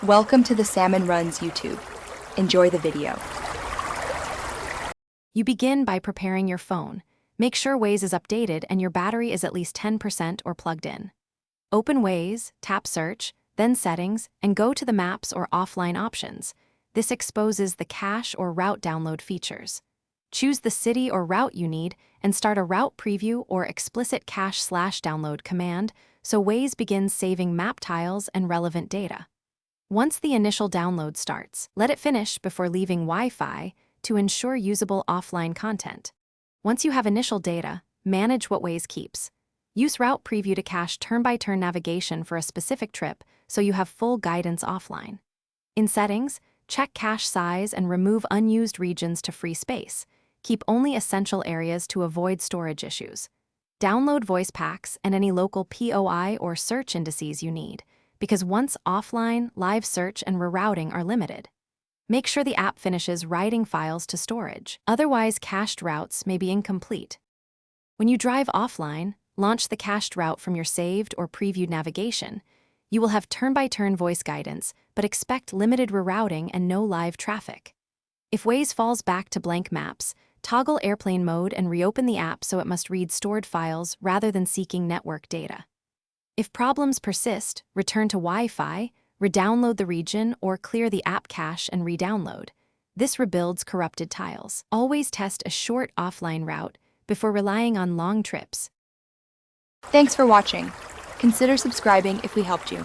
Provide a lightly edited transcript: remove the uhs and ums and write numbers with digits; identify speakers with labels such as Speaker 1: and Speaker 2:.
Speaker 1: Welcome to the Salmon Runs YouTube. Enjoy the video.
Speaker 2: You begin by preparing your phone. Make sure Waze is updated and your battery is at least 10% or plugged in. Open Waze, tap Search, then Settings, and go to the Maps or Offline options. This exposes the cache or route download features. Choose the city or route you need and start a route preview or explicit cache/download command so Waze begins saving map tiles and relevant data. Once the initial download starts, let it finish before leaving Wi-Fi to ensure usable offline content. Once you have initial data, manage what Waze keeps. Use Route Preview to cache turn-by-turn navigation for a specific trip so you have full guidance offline. In Settings, check cache size and remove unused regions to free space. Keep only essential areas to avoid storage issues. Download voice packs and any local POI or search indices you need, because once offline, live search and rerouting are limited. Make sure the app finishes writing files to storage, otherwise cached routes may be incomplete. When you drive offline, launch the cached route from your saved or previewed navigation. You will have turn-by-turn voice guidance, but expect limited rerouting and no live traffic. If Waze falls back to blank maps, toggle airplane mode and reopen the app so it must read stored files rather than seeking network data. If problems persist, return to Wi-Fi, redownload the region, or clear the app cache and redownload. This rebuilds corrupted tiles. Always test a short offline route before relying on long trips.
Speaker 1: Thanks for watching. Consider subscribing if we helped you.